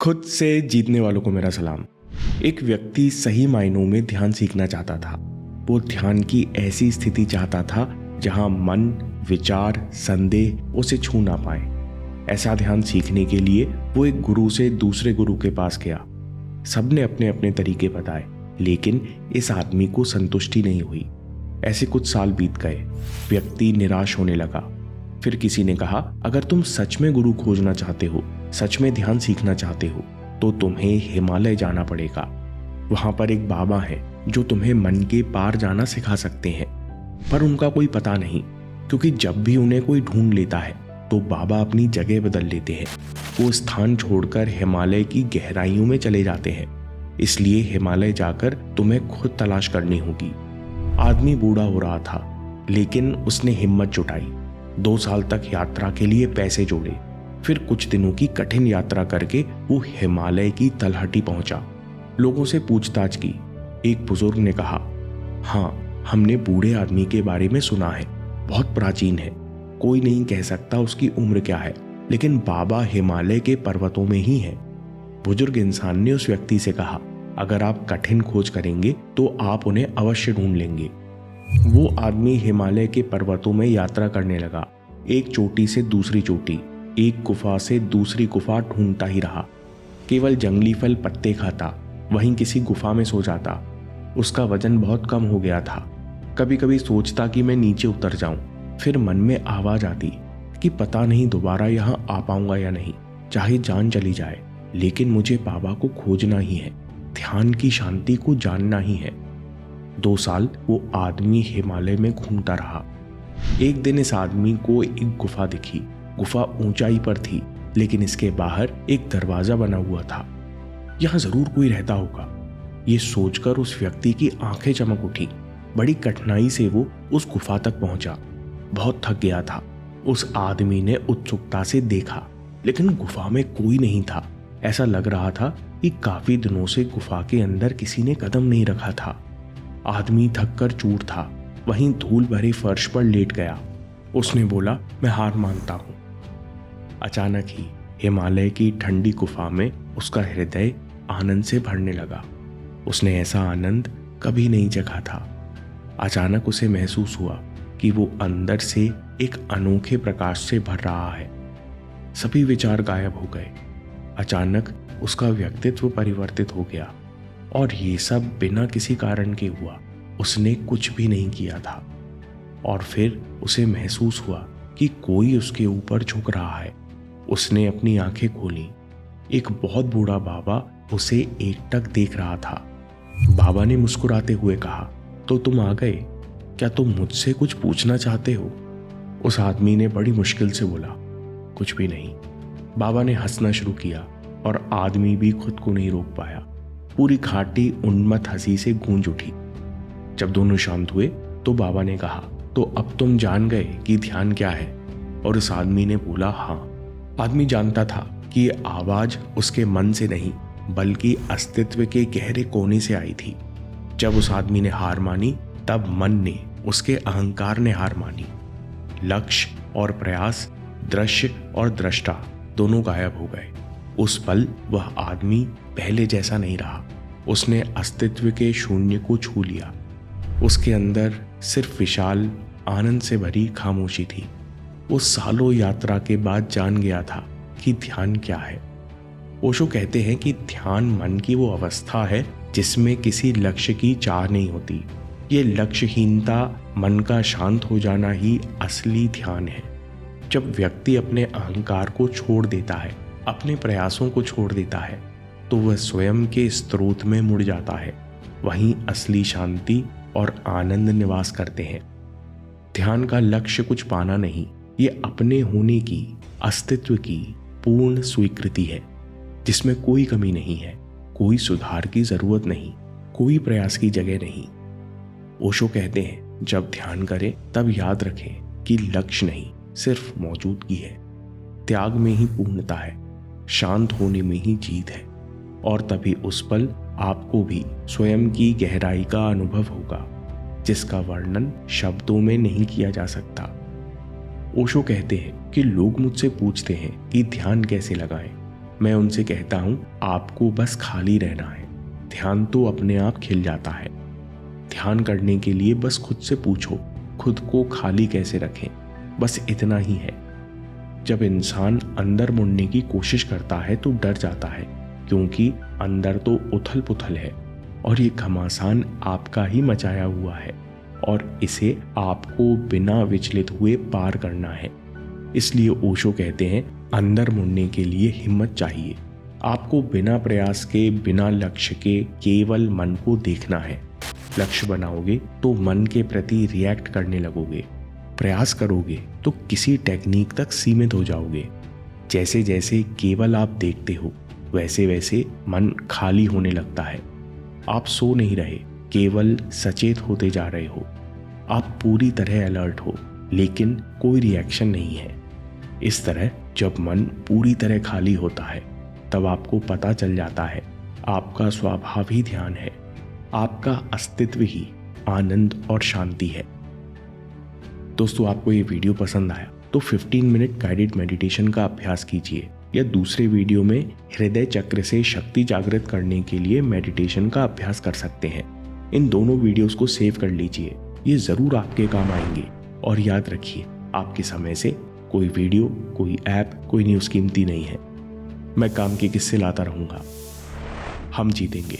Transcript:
खुद से जीतने वालों को मेरा सलाम। एक व्यक्ति सही मायनों में ध्यान सीखना चाहता था। वो ध्यान की ऐसी स्थिति चाहता था जहां मन, विचार, संदेह उसे छू ना पाए। ऐसा ध्यान सीखने के लिए वो एक गुरु से दूसरे गुरु के पास गया। सबने अपने अपने तरीके बताए, लेकिन इस आदमी को संतुष्टि नहीं हुई। ऐसे कुछ साल बीत गए। व्यक्ति निराश होने लगा। फिर किसी ने कहा, अगर तुम सच में गुरु खोजना चाहते हो, सच में ध्यान सीखना चाहते हो, तो तुम्हें हिमालय जाना पड़ेगा। वहां पर एक बाबा है जो तुम्हें मन के पार जाना सिखा सकते हैं। पर उनका कोई पता नहीं, क्योंकि जब भी उन्हें कोई ढूंढ लेता है तो बाबा अपनी जगह बदल लेते हैं। वो स्थान छोड़कर हिमालय की गहराइयों में चले जाते हैं। इसलिए हिमालय जाकर तुम्हें खुद तलाश करनी होगी। आदमी बूढ़ा हो रहा था, लेकिन उसने हिम्मत जुटाई। 2 साल तक यात्रा के लिए पैसे जोड़े। फिर कुछ दिनों की कठिन यात्रा करके वो हिमालय की तलहटी पहुंचा। लोगों से पूछताछ की। एक बुजुर्ग ने कहा, हाँ, हमने बूढ़े आदमी के बारे में सुना है, बहुत प्राचीन है, कोई नहीं कह सकता उसकी उम्र क्या है, लेकिन बाबा हिमालय के पर्वतों में ही है। बुजुर्ग इंसान ने उस व्यक्ति से कहा, अगर आप कठिन खोज करेंगे तो आप उन्हें अवश्य ढूंढ लेंगे। वो आदमी हिमालय के पर्वतों में यात्रा करने लगा। एक चोटी से दूसरी चोटी, एक गुफा से दूसरी गुफा ढूंढता ही रहा। केवल जंगली फल पत्ते खाता, वहीं किसी गुफा में सो जाता। उसका वजन बहुत कम हो गया था। कभी कभी सोचता कि मैं नीचे उतर जाऊं। फिर मन में आवाज आती कि पता नहीं दोबारा यहां आ पाऊंगा या नहीं, चाहे जान चली जाए, लेकिन मुझे बाबा को खोजना ही है, ध्यान की शांति को जानना ही है। 2 साल वो आदमी हिमालय में घूमता रहा। एक दिन इस आदमी को एक गुफा दिखी। गुफा ऊंचाई पर थी, लेकिन इसके बाहर एक दरवाजा बना हुआ था। यहां जरूर कोई रहता होगा। ये सोचकर उस व्यक्ति की आंखें चमक उठी। बड़ी कठिनाई से वो उस गुफा तक पहुंचा। बहुत थक गया था। उस आदमी ने उत्सुकता से देखा, लेकिन गुफा में कोई नहीं था। ऐसा लग रहा था कि काफी दिनों से गुफा के अंदर किसी ने कदम नहीं रखा था। आदमी थक कर चूर था, वहीं धूल भरे फर्श पर लेट गया। उसने बोला, मैं हार मानता हूं। अचानक ही हिमालय की ठंडी गुफा में उसका हृदय आनंद से भरने लगा। उसने ऐसा आनंद कभी नहीं चखा था। अचानक उसे महसूस हुआ कि वो अंदर से एक अनोखे प्रकाश से भर रहा है। सभी विचार गायब हो गए। अचानक उसका व्यक्तित्व परिवर्तित हो गया, और ये सब बिना किसी कारण के हुआ। उसने कुछ भी नहीं किया था। और फिर उसे महसूस हुआ कि कोई उसके ऊपर झुक रहा है। उसने अपनी आंखें खोली। एक बहुत बूढ़ा बाबा उसे एकटक देख रहा था। बाबा ने मुस्कुराते हुए कहा, तो तुम आ गए, क्या तुम मुझसे कुछ पूछना चाहते हो? उस आदमी ने बड़ी मुश्किल से बोला, कुछ भी नहीं। बाबा ने हंसना शुरू किया, और आदमी भी खुद को नहीं रोक पाया। पूरी घाटी उन्मत्त हंसी से गूंज उठी। जब दोनों शांत हुए तो बाबा ने कहा, तो अब तुम जान गए कि ध्यान क्या है? और उस आदमी ने बोला, हाँ। आदमी जानता था कि ये आवाज उसके मन से नहीं, बल्कि अस्तित्व के गहरे कोने से आई थी। जब उस आदमी ने हार मानी, तब मन ने, उसके अहंकार ने हार मानी। लक्ष्य और प्रयास, दृश्य और दृष्टा दोनों गायब हो गए। उस पल वह आदमी पहले जैसा नहीं रहा। उसने अस्तित्व के शून्य को छू लिया। उसके अंदर सिर्फ विशाल, आनंद से भरी खामोशी थी। वो सालों यात्रा के बाद जान गया था कि ध्यान क्या है। ओशो कहते हैं कि ध्यान मन की वो अवस्था है जिसमें किसी लक्ष्य की चाह नहीं होती। ये लक्ष्यहीनता, मन का शांत हो जाना ही असली ध्यान है। जब व्यक्ति अपने अहंकार को छोड़ देता है, अपने प्रयासों को छोड़ देता है, तो वह स्वयं के स्रोत में मुड़ जाता है। वहीं असली शांति और आनंद निवास करते हैं। ध्यान का लक्ष्य कुछ पाना नहीं, ये अपने होने की, अस्तित्व की पूर्ण स्वीकृति है, जिसमें कोई कमी नहीं है, कोई सुधार की जरूरत नहीं, कोई प्रयास की जगह नहीं। ओशो कहते हैं, जब ध्यान करें तब याद रखें कि लक्ष्य नहीं, सिर्फ मौजूदगी है। त्याग में ही पूर्णता है, शांत होने में ही जीत है, और तभी उस पल आपको भी स्वयं की गहराई का अनुभव होगा, जिसका वर्णन शब्दों में नहीं किया जा सकता। ओशो कहते हैं कि लोग मुझसे पूछते हैं कि ध्यान कैसे लगाएं। मैं उनसे कहता हूँ आपको बस खाली रहना है, ध्यान तो अपने आप खिल जाता है। ध्यान करने के लिए बस खुद से पूछो, खुद को खाली कैसे रखें, बस इतना ही है। जब इंसान अंदर मुड़ने की कोशिश करता है तो डर जाता है, क्योंकि अंदर तो उथल पुथल है और ये घमासान आपका ही मचाया हुआ है और इसे आपको बिना विचलित हुए पार करना है। इसलिए ओशो कहते हैं अंदर मुड़ने के लिए हिम्मत चाहिए। आपको बिना प्रयास के, बिना लक्ष्य के केवल मन को देखना है। लक्ष्य बनाओगे तो मन के प्रति रिएक्ट करने लगोगे। प्रयास करोगे तो किसी टेक्निक तक सीमित हो जाओगे। जैसे जैसे केवल आप देखते हो वैसे वैसे मन खाली होने लगता है। आप सो नहीं रहे, केवल सचेत होते जा रहे हो। आप पूरी तरह अलर्ट हो, लेकिन कोई रिएक्शन नहीं है। इस तरह जब मन पूरी तरह खाली होता है तब आपको पता चल जाता है आपका स्वभाव ही ध्यान है, आपका अस्तित्व ही आनंद और शांति है। दोस्तों, आपको ये वीडियो पसंद आया तो 15 मिनट गाइडेड मेडिटेशन का अभ्यास कीजिए, या दूसरे वीडियो में हृदय चक्र से शक्ति जागृत करने के लिए मेडिटेशन का अभ्यास कर सकते हैं। इन दोनों वीडियोस को सेव कर लीजिए, ये जरूर आपके काम आएंगे। और याद रखिए, आपके समय से कोई वीडियो, कोई ऐप, कोई न्यूज़ कीमती नहीं है। मैं काम के किस्से लाता रहूंगा। हम जीतेंगे।